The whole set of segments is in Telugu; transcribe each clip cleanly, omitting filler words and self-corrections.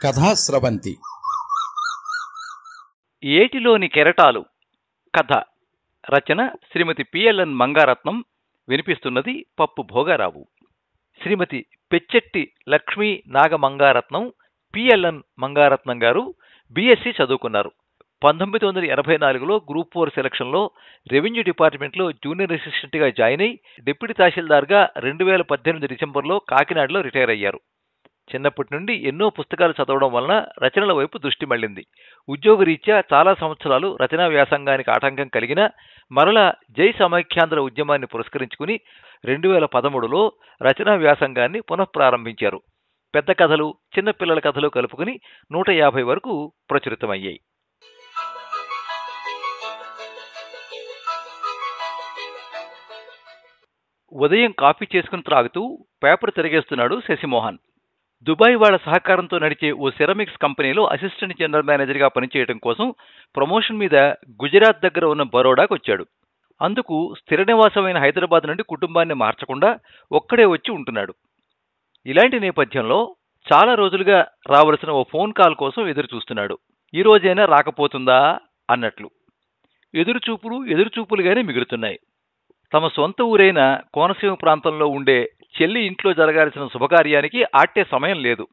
కథాస్రవంతి ఏటిలోని కెరటాలు కథ రచన శ్రీమతి పిఎల్ఎన్ మంగారత్నం. వినిపిస్తున్నది పప్పు భోగారావు. శ్రీమతి పెచ్చెట్టి లక్ష్మీ నాగమంగారత్నం పిఎల్ఎన్ మంగారత్నం గారు బిఎస్సి చదువుకున్నారు. 1984లో గ్రూప్ 4 సెలక్షన్లో రెవెన్యూ డిపార్ట్మెంట్లో జూనియర్ అసిస్టెంట్గా జాయిన్ అయి డిప్యూటీ తహసీల్దార్గా 2018 డిసెంబర్లో కాకినాడలో రిటైర్ అయ్యారు. చిన్నప్పటి నుండి ఎన్నో పుస్తకాలు చదవడం వలన రచనల వైపు దృష్టి మళ్లింది. ఉద్యోగరీత్యా చాలా సంవత్సరాలు రచనా వ్యాసంగానికి ఆటంకం కలిగిన మరలా జై సమైఖ్యాంధ్ర ఉద్యమాన్ని పురస్కరించుకుని 2013లో రచనా వ్యాసంగాన్ని పునఃప్రారంభించారు. పెద్ద కథలు, చిన్నపిల్లల కథలు కలుపుకుని 150 వరకు ప్రచురితమయ్యాయి. ఉదయం కాఫీ చేసుకుని త్రాగుతూ పేపర్ తిరిగేస్తున్నాడు శశిమోహన్. దుబాయ్ వాళ్ల సహకారంతో నడిచే ఓ సిరమిక్స్ కంపెనీలో అసిస్టెంట్ జనరల్ మేనేజర్గా పనిచేయడం కోసం ప్రమోషన్ మీద గుజరాత్ దగ్గర ఉన్న బరోడాకు వచ్చాడు. అందుకు స్థిర నివాసమైన హైదరాబాద్ నుండి కుటుంబాన్ని మార్చకుండా ఒక్కడే వచ్చి ఉంటున్నాడు. ఇలాంటి నేపథ్యంలో చాలా రోజులుగా రావలసిన ఓ ఫోన్ కాల్ కోసం ఎదురు చూస్తున్నాడు. ఈ రోజైనా రాకపోతుందా అన్నట్లు. ఎదురుచూపులుగానే మిగులుతున్నాయి. తమ సొంత ఊరైన కోనసీమ ప్రాంతంలో ఉండే చెల్లి ఇంట్లో జరగాల్సిన శుభకార్యానికి ఆట్టే సమయం లేదు.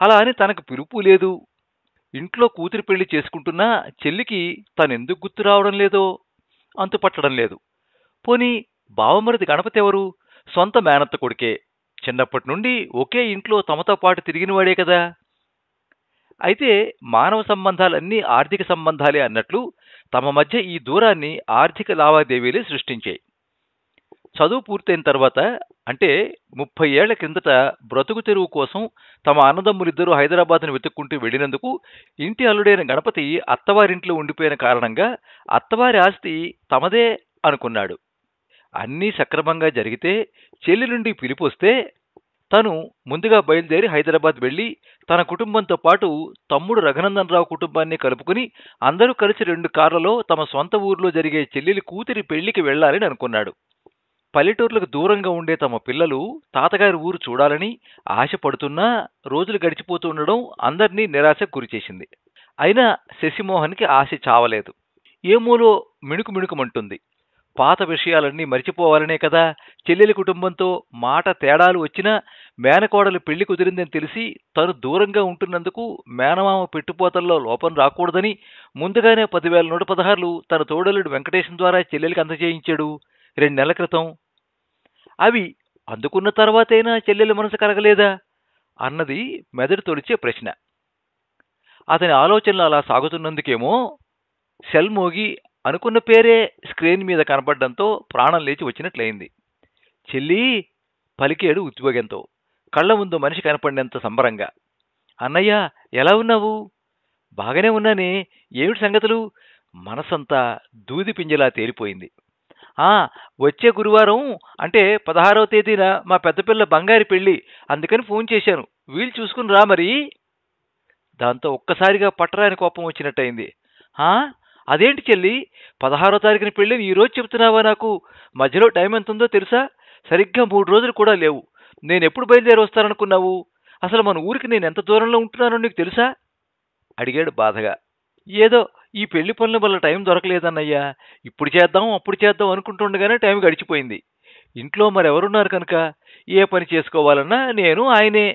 అలా అని తనకు పిలుపు లేదు. ఇంట్లో కూతురి పెళ్లి చేసుకుంటున్నా చెల్లికి తనెందుకు గుర్తు రావడం లేదో అంతుపట్టడం లేదు. పోనీ బావమరిది గణపతి ఎవరు? సొంత మేనత్త కొడుకే. చిన్నప్పటి నుండి ఒకే ఇంట్లో తమతో పాటు తిరిగినవాడే కదా. అయితే మానవ సంబంధాలన్నీ ఆర్థిక సంబంధాలే అన్నట్లు తమ మధ్య ఈ దూరాన్ని ఆర్థిక లావాదేవీలే సృష్టించాయి. చదువు పూర్తయిన తర్వాత, అంటే 30 ఏళ్ల కిందట బ్రతుకు తెరువు కోసం తమ అన్నదమ్ములిద్దరూ హైదరాబాద్ను వెతుక్కుంటూ వెళ్లినందుకు ఇంటి అల్లుడైన గణపతి అత్తవారింట్లో ఉండిపోయిన కారణంగా అత్తవారి ఆస్తి తమదే అనుకున్నాడు. అన్నీ సక్రమంగా జరిగితే చెల్లి నుండి పిలిపొస్తే తను ముందుగా బయలుదేరి హైదరాబాద్ వెళ్లి తన కుటుంబంతో పాటు తమ్ముడు రఘునందన్ రావు కుటుంబాన్ని కలుపుకుని అందరూ కలిసి 2 కార్లలో తమ సొంత ఊర్లో జరిగే చెల్లెలి కూతురి పెళ్లికి వెళ్లాలని అనుకున్నాడు. పల్లెటూర్లకు దూరంగా ఉండే తమ పిల్లలు తాతగారి ఊరు చూడాలని ఆశపడుతున్నా రోజులు గడిచిపోతూ ఉండడం అందర్నీ నిరాశకు గురిచేసింది. అయినా శశిమోహన్కి ఆశ చావలేదు. ఏమూలో మిణుకుమిణుకుమంటుంది. పాత విషయాలన్నీ మరిచిపోవాలనే కదా చెల్లెలి కుటుంబంతో మాట తేడాలు వచ్చినా మేనకోడలు పెళ్లి కుదిరిందని తెలిసి తను దూరంగా ఉంటున్నందుకు మేనమామ పెట్టుపోతల్లో లోపం రాకూడదని ముందుగానే 10,116 తన తోడలుడు వెంకటేశం ద్వారా చెల్లెలికి అందజేయించాడు 2 నెలల క్రితం. అవి అందుకున్న తర్వాతైనా చెల్లెలి మనసు కలగలేదా అన్నది మెదడు తొలిచే ప్రశ్న. అతని ఆలోచనలు అలా సాగుతున్నందుకేమో సెల్ మోగి అనుకున్న పేరే స్క్రీన్ మీద కనపడడంతో ప్రాణం లేచి వచ్చినట్లయింది. చెల్లి పలికేడు ఉద్వేగంతో, కళ్ల ముందు మనిషి కనపడినంత సంబరంగా. అన్నయ్య, ఎలా ఉన్నావు? బాగానే ఉన్నానే. ఏమిటి సంగతులు? మనసంతా దూది పింజలా తేలిపోయింది. వచ్చే గురువారం అంటే 16వ తేదీన మా పెద్దపిల్ల బంగారి పెళ్లి, అందుకని ఫోన్ చేశాను. వీలు చూసుకుని రా మరి. దాంతో ఒక్కసారిగా పట్టరాని కోపం వచ్చినట్టయింది. అదేంటి చెల్లి, 16వ తారీఖున పెళ్ళిని ఈరోజు చెప్తున్నావా? నాకు మధ్యలో టైం ఎంత ఉందో తెలుసా? సరిగ్గా 3 రోజులు కూడా లేవు. నేనెప్పుడు బయలుదేరి వస్తాననుకున్నావు? అసలు మన ఊరికి నేను ఎంత దూరంలో ఉంటున్నానో నీకు తెలుసా? అడిగాడు బాధగా. ఏదో ఈ పెళ్లి పనుల వల్ల టైం దొరకలేదన్నయ్యా. ఇప్పుడు చేద్దాం అప్పుడు చేద్దాం అనుకుంటుండగానే టైం గడిచిపోయింది. ఇంట్లో మరెవరున్నారు కనుక ఏ పని చేసుకోవాలన్నా నేను ఆయనే.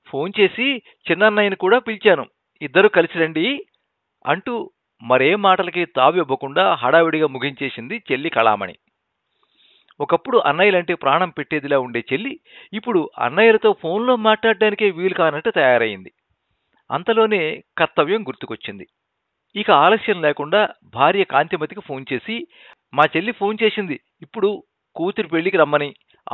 ఫోన్ చేసి చిన్నన్నయ్యని కూడా పిలిచాను. ఇద్దరూ కలిసి రండి అంటూ మరే మాటలకి తావివ్వకుండా హడావిడిగా ముగించేసింది చెల్లి కళామణి. ఒకప్పుడు అన్నయ్యలంటే ప్రాణం పెట్టేదిలా ఉండే చెల్లి ఇప్పుడు అన్నయ్యలతో ఫోన్లో మాట్లాడడానికే వీలు కానట్టు తయారైంది. అంతలోనే కర్తవ్యం గుర్తుకొచ్చింది. ఇక ఆలస్యం లేకుండా భార్య కాంతిమతికి ఫోన్ చేసి, మా చెల్లి ఫోన్ చేసింది, ఇప్పుడు కూతురి పెళ్లికి రమ్మని.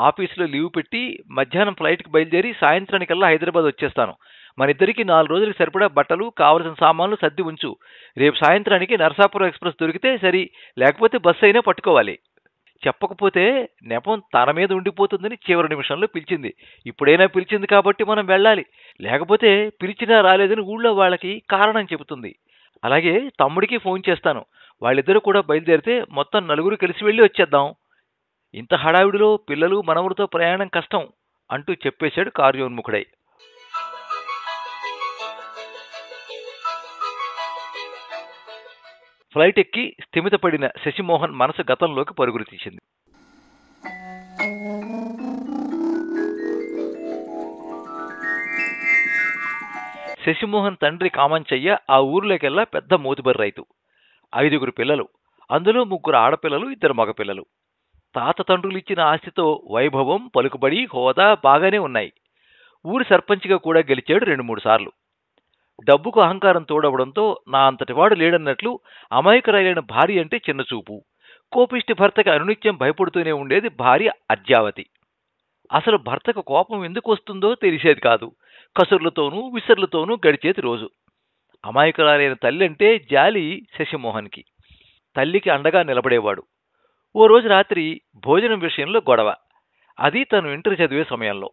ఆఫీసులో లీవ్ పెట్టి మధ్యాహ్నం ఫ్లైట్కి బయలుదేరి సాయంత్రానికల్లా హైదరాబాద్ వచ్చేస్తాను. మనిద్దరికి 4 రోజులకు సరిపడా బట్టలు, కావలసిన సామాన్లు సర్ది ఉంచు. రేపు సాయంత్రానికి నరసాపురం ఎక్స్ప్రెస్ దొరికితే సరి, లేకపోతే బస్సు అయినా పట్టుకోవాలి. చెప్పకపోతే నెపం తన మీద ఉండిపోతుందని చివరి నిమిషంలో పిలిచింది. ఇప్పుడైనా పిలిచింది కాబట్టి మనం వెళ్ళాలి, లేకపోతే పిలిచినా రాలేదని ఊళ్ళో వాళ్ళకి కారణం చెబుతుంది. అలాగే తమ్ముడికి ఫోన్ చేస్తాను. వాళ్ళిద్దరూ కూడా బయలుదేరితే మొత్తం 4 కలిసి వెళ్ళి వచ్చేద్దాం. ఇంత హడావిడిలో పిల్లలు మనవలతో ప్రయాణం కష్టం అంటూ చెప్పేశాడు కార్యోన్ముఖుడై. ఫ్లైట్ ఎక్కి స్థిమితపడిన శశిమోహన్ మనసు గతంలోకి పరుగులు తీసింది. శశిమోహన్ తండ్రి కామంచయ్య ఆ ఊర్లోకెల్లా పెద్ద మోతుబరి రైతు. 5 పిల్లలు, అందులో 3 ఆడపిల్లలు, 2 మగపిల్లలు. తాత తండ్రులిచ్చిన ఆస్తితో వైభవం, పలుకుబడి, హోదా బాగానే ఉన్నాయి. ఊరి సర్పంచ్గా కూడా గెలిచాడు 2-3 సార్లు. డబ్బుకు అహంకారం తోడవడంతో నా అంతటివాడు లేడన్నట్లు అమాయకురాలైన భార్య అంటే చిన్నచూపు. కోపిష్టి భర్తకి అనునిత్యం భయపడుతూనే ఉండేది భార్య అర్జావతి. అసలు భర్తకు కోపం ఎందుకు వస్తుందో తెలిసేది కాదు. కసుర్లతోనూ విసర్లతోనూ గడిచేది రోజు. అమాయకురాలైన తల్లి అంటే జాలి శశిమోహన్కి. తల్లికి అండగా నిలబడేవాడు. ఓ రోజు రాత్రి భోజనం విషయంలో గొడవ. అది తను ఇంటర్ చదివే సమయంలో.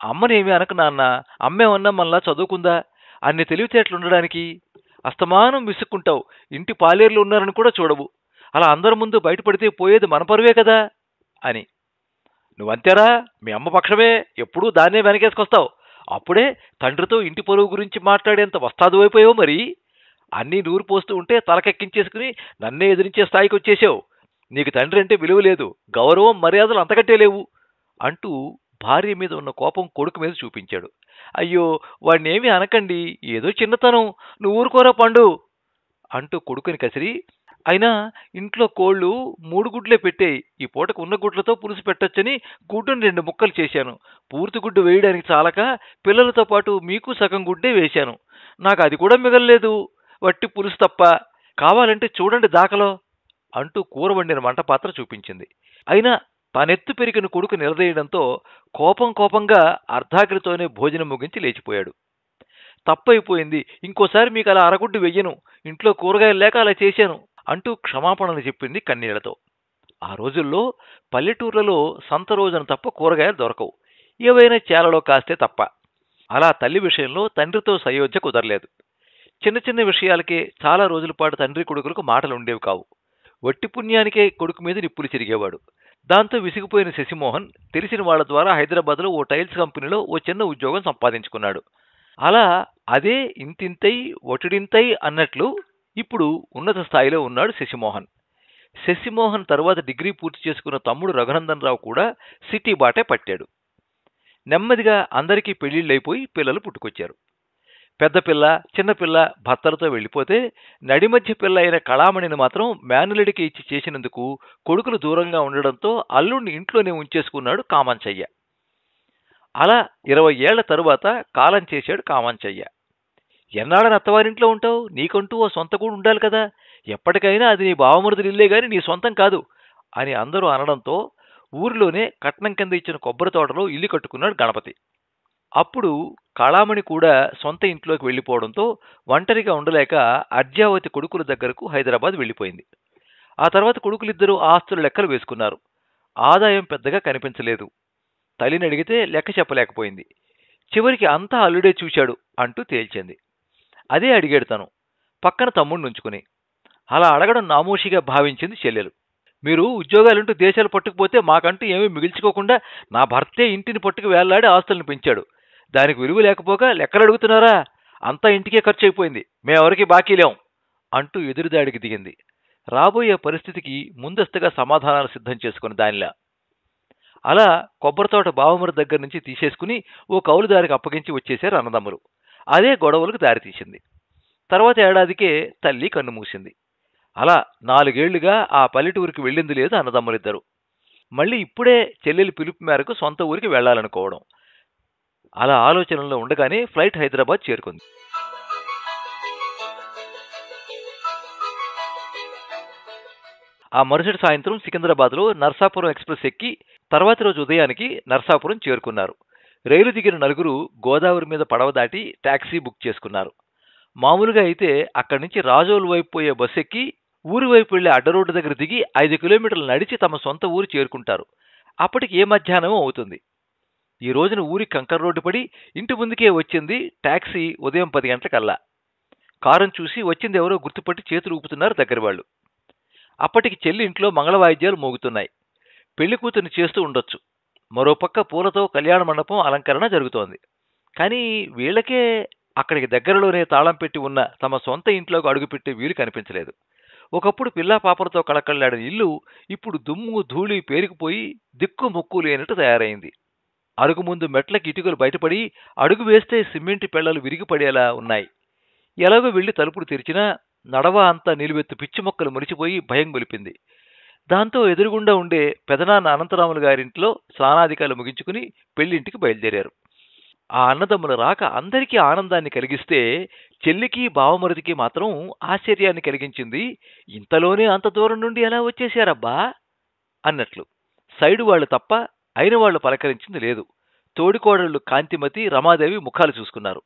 అమ్మనేమి అనకు నాన్న, అమ్మేమన్నా మనలా చదువుకుందా? అన్ని తెలివితేటలుండడానికి అస్తమానం విసుక్కుంటావు. ఇంటి పాలేర్లు ఉన్నారని కూడా చూడవు. అలా అందరి ముందు బయటపడితే పోయేది మన పరువే కదా అని. నువ్వంతేరా, మీ అమ్మ పక్షమే, ఎప్పుడూ దాన్నే వెనకేసుకొస్తావు. అప్పుడే తండ్రితో ఇంటి పరువు గురించి మాట్లాడేంత వస్తాదు అయిపోయావు. మరి అన్నీ నూరు పోస్తూ ఉంటే తలకెక్కించేసుకుని నన్నే ఎదిరించే స్థాయికి వచ్చేసావు. నీకు తండ్రి అంటే విలువ లేదు, గౌరవం మర్యాదలు అంతకంటే లేవు అంటూ భార్య మీద ఉన్న కోపం కొడుకు మీద చూపించాడు. అయ్యో, వాడినేమీ అనకండి, ఏదో చిన్నతనం, నువ్వు ఊరుకోరా పండు అంటూ కొడుకుని కసిరి, అయినా ఇంట్లో కోళ్లు 3 గుడ్లే పెట్టాయి. ఈ పూటకు ఉన్న గుడ్లతో పులుసు పెట్టొచ్చని గుడ్డుని 2 ముక్కలు చేశాను. పూర్తి గుడ్డు వేయడానికి చాలక పిల్లలతో పాటు మీకు సగం గుడ్డే వేశాను. నాకు అది కూడా మిగలలేదు, వట్టి పులుసు తప్ప. కావాలంటే చూడండి దాకలో అంటూ కూర వండిన మంటపాత్ర చూపించింది. అయినా తానెత్తు పెరిగిన కొడుకు నిలదీయడంతో కోపంగా అర్ధాకలితోనే భోజనం ముగించి లేచిపోయాడు. తప్పైపోయింది, ఇంకోసారి మీకు అలా అరగుడ్డు వెయ్యను, ఇంట్లో కూరగాయలు లేక అలా చేశాను అంటూ క్షమాపణలు చెప్పింది కన్నీళ్లతో. ఆ రోజుల్లో పల్లెటూర్లలో సంత రోజున తప్ప కూరగాయలు దొరకవు, ఏవైనా చేలలో కాస్తే తప్ప. అలా తల్లి విషయంలో తండ్రితో సయోధ్య కుదరలేదు. చిన్న చిన్న విషయాలకే చాలా రోజుల పాటు తండ్రి కొడుకులకు మాటలు ఉండేవి కావు. వట్టి పుణ్యానికే కొడుకు మీద నిప్పులు చిరిగేవాడు. దాంతో విసిగిపోయిన శశిమోహన్ తెలిసిన వాళ్ల ద్వారా హైదరాబాద్లో ఓ టైల్స్ కంపెనీలో ఓ చిన్న ఉద్యోగం సంపాదించుకున్నాడు. అలా అదే ఇంతింతై ఒటిడింతై అన్నట్లు ఇప్పుడు ఉన్నత స్థాయిలో ఉన్నాడు శశిమోహన్. శశిమోహన్ తర్వాత డిగ్రీ పూర్తి చేసుకున్న తమ్ముడు రఘునందన్ రావు కూడా సిటీ బాటే పట్టాడు. నెమ్మదిగా అందరికీ పెళ్లిళ్ళైపోయి పిల్లలు పుట్టుకొచ్చారు. పెద్ద పిల్ల, చిన్నపిల్ల భర్తలతో వెళ్ళిపోతే నడిమధ్య పిల్ల అయిన కళామణిని మాత్రం మేనలుడికి ఇచ్చి చేసినందుకు కొడుకులు దూరంగా ఉండడంతో అల్లుడిని ఇంట్లోనే ఉంచేసుకున్నాడు కామంచయ్య. అలా 20 ఏళ్ల తరువాత కాలం చేశాడు కామంచయ్య. ఎన్నాళ్ళని అత్తవారింట్లో ఉంటావు? నీకంటూ ఓ సొంత కూడా ఉండాలి కదా, ఎప్పటికైనా అది నీ బావమరుదులు ఇల్లే గాని నీ సొంతం కాదు అని అందరూ అనడంతో ఊరిలోనే కట్నం కింద ఇచ్చిన కొబ్బరి తోటలో ఇల్లు కట్టుకున్నాడు గణపతి. అప్పుడు కళామణి కూడా సొంత ఇంట్లోకి వెళ్ళిపోవడంతో ఒంటరిగా ఉండలేక అర్జావతి కొడుకుల దగ్గరకు హైదరాబాద్ వెళ్ళిపోయింది. ఆ తర్వాత కొడుకులిద్దరూ ఆస్తుల లెక్కలు వేసుకున్నారు. ఆదాయం పెద్దగా కనిపించలేదు. తల్లిని అడిగితే లెక్క చెప్పలేకపోయింది. చివరికి అంతా అల్లుడే చూశాడు అంటూ తేల్చింది. అదే అడిగాడు తను, పక్కన తమ్ముడిని ఉంచుకుని. అలా అడగడం నామోషిగా భావించింది చెల్లెలు. మీరు ఉద్యోగాలుంటూ దేశాలు పట్టుకుపోతే మాకంటూ ఏమీ మిగిల్చుకోకుండా నా భర్తే ఇంటిని పట్టుకు వేళ్లాడి ఆస్తులను పెంచాడు. దానికి విలువ లేకపోగా లెక్కలు అడుగుతున్నారా? అంతా ఇంటికే ఖర్చు అయిపోయింది, మేమెవరికి బాకీ లేం అంటూ ఎదురుదాడికి దిగింది. రాబోయే పరిస్థితికి ముందస్తుగా సమాధానాలు సిద్ధం చేసుకుని దానిలా. అలా కొబ్బరితోట బావమరి దగ్గర నుంచి తీసేసుకుని ఓ కౌలుదారికి అప్పగించి వచ్చేశారు అన్నదమ్ములు. అదే గొడవలకు దారితీసింది. తర్వాత ఏడాదికే తల్లి కన్నుమూసింది. అలా 4 ఏళ్లుగా ఆ పల్లెటూరికి వెళ్ళింది లేదు అన్నదమ్ములిద్దరు. మళ్ళీ ఇప్పుడే చెల్లెలి పిలుపు మేరకు సొంత ఊరికి వెళ్లాలనుకోవడం. అలా ఆలోచనలో ఉండగానే ఫ్లైట్ హైదరాబాద్ చేరుకుంది. ఆ మరుసటి సాయంత్రం సికింద్రాబాద్లో నర్సాపురం ఎక్స్ప్రెస్ ఎక్కి తర్వాతి రోజు ఉదయానికి నర్సాపురం చేరుకున్నారు. రైలు దిగిన నలుగురు గోదావరి మీద పడవ దాటి టాక్సీ బుక్ చేసుకున్నారు. మామూలుగా అయితే అక్కడి నుంచి రాజోలు వైపు పోయే బస్సు ఎక్కి ఊరి వైపు వెళ్లే అడ్డరోడ్డు దగ్గర దిగి 5 కిలోమీటర్లు నడిచి తమ సొంత ఊరు చేరుకుంటారు. అప్పటికి ఏ మధ్యాహ్నమో అవుతుంది. ఈ రోజున ఊరి కంకర్ రోడ్డు పడి ఇంటి ముందుకే వచ్చింది టాక్సీ ఉదయం 10 గంటలకల్లా. కారును చూసి వచ్చింది ఎవరో గుర్తుపట్టి చేతులు ఊపుతున్నారు దగ్గర వాళ్ళు. అప్పటికి చెల్లి ఇంట్లో మంగళవాయిద్యాలు మోగుతున్నాయి. పెళ్లి కూతుర్ని చేస్తూ ఉండొచ్చు. మరోపక్క పూలతో కళ్యాణ మండపం అలంకరణ జరుగుతోంది. కానీ వీళ్లకే అక్కడికి దగ్గరలోనే తాళం పెట్టి ఉన్న తమ సొంత ఇంట్లోకి అడుగుపెట్టే వీలు కనిపించలేదు. ఒకప్పుడు పిల్లా పాపలతో కళకళ్లాడిన ఇల్లు ఇప్పుడు దుమ్ము ధూళి పేరుకుపోయి దిక్కు ముక్కు లేనట్టు తయారైంది. అరుగు ముందు మెట్లకి ఇటుకలు బయటపడి అడుగు వేస్తే సిమెంట్ పెళ్లలు విరిగిపడేలా ఉన్నాయి. ఎలాగో వెళ్లి తలుపులు తెరిచినా నడవ అంతా నిలువెత్తు పిచ్చి మొక్కలు మురిచిపోయి భయం గొలిపింది. దాంతో ఎదురుగుండా ఉండే పెదనాన్న అనంతరాములు గారింట్లో స్నానాధికారులు ముగించుకుని పెళ్లింటికి బయలుదేరారు. ఆ అన్నదమ్ముల రాక అందరికీ ఆనందాన్ని కలిగిస్తే చెల్లికి బావమరుదికి మాత్రం ఆశ్చర్యాన్ని కలిగించింది. ఇంతలోనే అంత దూరం నుండి ఎలా వచ్చేశారబ్బా అన్నట్లు. సైడు వాళ్లు తప్ప అయిన వాళ్లు పలకరించింది లేదు. తోడికోడళ్లు కాంతిమతి, రమాదేవి ముఖాలు చూసుకున్నారు.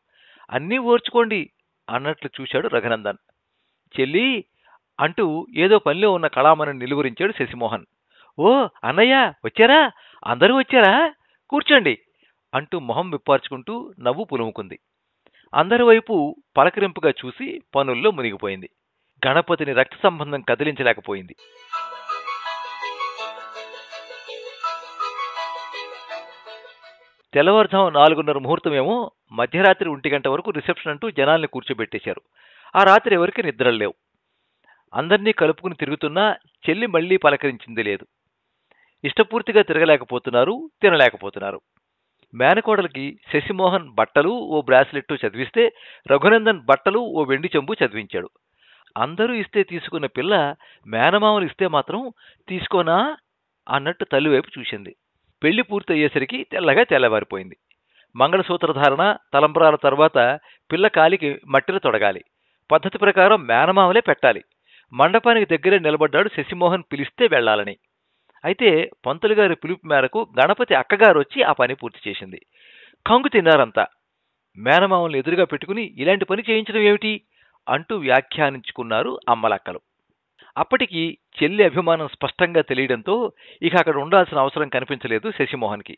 అన్నీ ఓర్చుకోండి అన్నట్లు చూశాడు రఘునందన్. చెల్లి అంటూ ఏదో పనిలో ఉన్న కళామణిని నిలువరించాడు శశిమోహన్. ఓ అన్నయ్య వచ్చారా? అందరూ వచ్చారా? కూర్చోండి అంటూ మొహం విప్పార్చుకుంటూ నవ్వు పులుముకుంది. అందరి వైపు పలకరింపుగా చూసి పనుల్లో మునిగిపోయింది. గణపతిని రక్త సంబంధం కదిలించలేకపోయింది. తెల్లవారుజాము 4:30 ముహూర్తమేమో. మధ్యరాత్రి 1 గంట వరకు రిసెప్షన్ అంటూ జనాల్ని కూర్చోబెట్టేశారు. ఆ రాత్రి ఎవరికి నిద్రలేవు. అందర్నీ కలుపుకుని తిరుగుతున్నా చెల్లి మళ్లీ పలకరించింది లేదు. ఇష్టపూర్తిగా తిరగలేకపోతున్నారు, తినలేకపోతున్నారు. మేనకోడలికి శశిమోహన్ బట్టలు ఓ బ్రాస్లెట్టు చదివిస్తే రఘునందన్ బట్టలు ఓ వెండి చెంబు చదివించాడు. అందరూ ఇస్తే తీసుకున్న పిల్ల మేనమామలు ఇస్తే మాత్రం తీసుకోనా అన్నట్టు తల్లివైపు చూసింది. పెళ్లి పూర్తయ్యేసరికి తెల్లగా తెల్లవారిపోయింది. మంగళసూత్రధారణ, తలంబ్రాల తర్వాత పిల్ల కాలికి మట్టిలో తొడగాలి. పద్ధతి ప్రకారం మేనమామలే పెట్టాలి. మండపానికి దగ్గరే నిలబడ్డాడు శశిమోహన్ పిలిస్తే వెళ్లాలని. అయితే పంతులుగారి పిలుపు మేరకు గణపతి అక్కగారు వచ్చి ఆ పని పూర్తి చేసింది. కంగు తిన్నారంతా. మేనమామల్ని ఎదురుగా పెట్టుకుని ఇలాంటి పని చేయించడం ఏమిటి అంటూ వ్యాఖ్యానించుకున్నారు అమ్మలక్కలు. అప్పటికి చెల్లి అభిమానం స్పష్టంగా తెలియడంతో ఇక అక్కడ ఉండాల్సిన అవసరం కనిపించలేదు శశిమోహన్కి.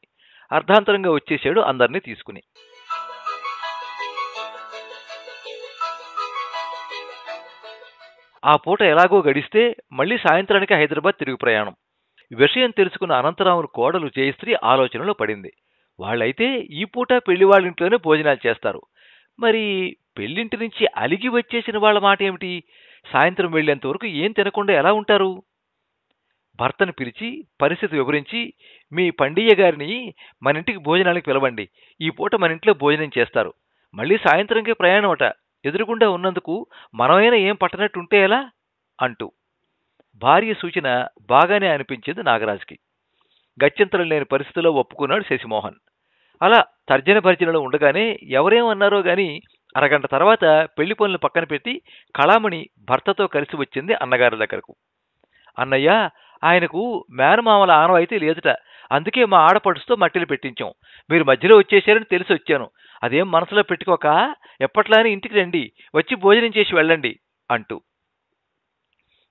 అర్ధాంతరంగా వచ్చేశాడు అందర్నీ తీసుకుని. ఆ పూట ఎలాగో గడిస్తే మళ్లీ సాయంత్రానికి హైదరాబాద్ తిరుగు ప్రయాణం. విషయం తెలుసుకున్న అనంతరాములు కోడలు జయశ్రీ ఆలోచనలో పడింది. వాళ్ళైతే ఈ పూట పెళ్లివాళ్ళింట్లోనే భోజనాలు చేస్తారు. మరి పెళ్లింటి నుంచి అలిగి వచ్చేసిన వాళ్ళ మాట ఏమిటి? సాయంత్రం వెళ్లేంతవరకు ఏం తినకుండా ఎలా ఉంటారు? భర్తను పిలిచి పరిస్థితి వివరించి, మీ పండియ్య గారిని మన ఇంటికి భోజనానికి పిలవండి, ఈ పూట మన ఇంట్లో భోజనం చేస్తారు, మళ్లీ సాయంత్రంకే ప్రయాణమట, ఎదురుగుండా ఉన్నందుకు మనమైనా ఏం పట్టనట్టుంటే ఎలా అంటూ. భార్య సూచన బాగానే అనిపించింది నాగరాజుకి. గత్యంతరం లేని పరిస్థితిలో ఒప్పుకున్నాడు శశిమోహన్. అలా తర్జన భర్జనలో ఉండగానే ఎవరేమన్నారో గాని అరగంట తర్వాత పెళ్లి పనులు పక్కన పెట్టి కళామణి భర్తతో కలిసి వచ్చింది అన్నగారి దగ్గరకు. అన్నయ్య, ఆయనకు మేనమామల ఆనవాయితీ లేదుట, అందుకే మా ఆడపడుచుతో మట్టిలు పెట్టించాం. మీరు మధ్యలో వచ్చేశారని తెలిసి వచ్చాను. అదేం మనసులో పెట్టుకోక ఎప్పట్లానే ఇంటికి రండి, వచ్చి భోజనం చేసి వెళ్ళండి అంటూ.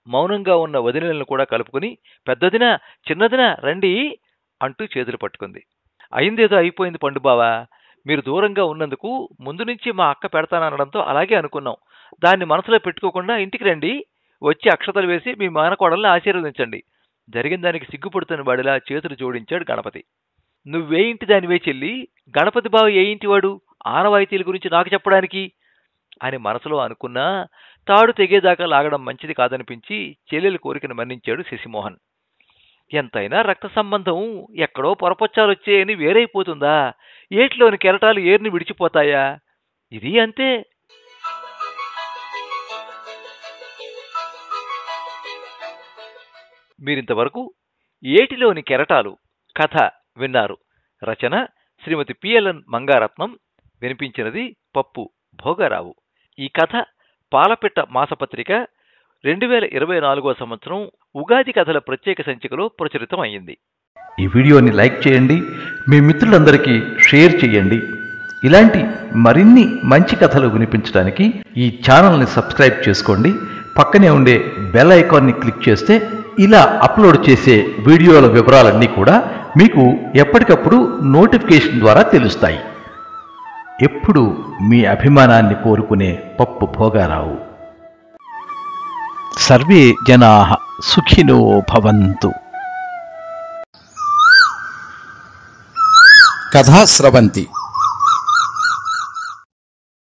మౌనంగా ఉన్న వదినలను కూడా కలుపుకుని పెద్దదిన చిన్నదిన రండి అంటూ చేతులు పట్టుకుంది. అయిందేదో అయిపోయింది పండుబావా, మీరు దూరంగా ఉన్నందుకు ముందు నుంచి మా అక్క పెడతాననడంతో అలాగే అనుకున్నాం. దాన్ని మనసులో పెట్టుకోకుండా ఇంటికి రండి, వచ్చి అక్షతలు వేసి మీ మేనకోడల్ని ఆశీర్వదించండి. జరిగిన దానికి సిగ్గుపడుతున్న వాడిలా చేతులు జోడించాడు గణపతి. నువ్వే ఇంటి దానివే చెల్లి, గణపతి బావ ఏ ఇంటివాడు ఆనవాయితీల గురించి నాకు చెప్పడానికి అని మనసులో అనుకున్నా తాడు తెగేదాకా లాగడం మంచిది కాదనిపించి చెల్లెలి కోరికను మన్నించాడు శశిమోహన్. ఎంతైనా రక్త సంబంధం ఎక్కడో పొరపొచ్చాలొచ్చేయని వేరైపోతుందా? ఏట్లోని కెరటాలు ఏర్ని విడిచిపోతాయా? ఇది అంతే. మీరింతవరకు ఏటిలోని కెరటాలు కథ విన్నారు. రచన శ్రీమతి పిఎల్ఎన్ మంగారత్నం. వినిపించినది పప్పు భోగారావు. ఈ కథ పాలపిట్ట మాసపత్రిక 2024వ సంవత్సరం ఉగాది కథల ప్రత్యేక సంచికలో ప్రచురితం అయ్యింది. ఈ వీడియోని లైక్ చేయండి, మీ మిత్రులందరికీ షేర్ చేయండి. ఇలాంటి మరిన్ని మంచి కథలు వినిపించడానికి ఈ ఛానల్ని సబ్స్క్రైబ్ చేసుకోండి. పక్కనే ఉండే బెల్ ఐకాన్ని క్లిక్ చేస్తే ఇలా అప్లోడ్ చేసే వీడియోల వివరాలన్నీ కూడా మీకు ఎప్పటికప్పుడు నోటిఫికేషన్ ద్వారా తెలుస్తాయి. ఎప్పుడు మీ అభిమానాన్ని కోరుకునే పప్పు భోగారావు. సర్వే జనాః సుఖినో భవంతు. కథా స్రవంతి.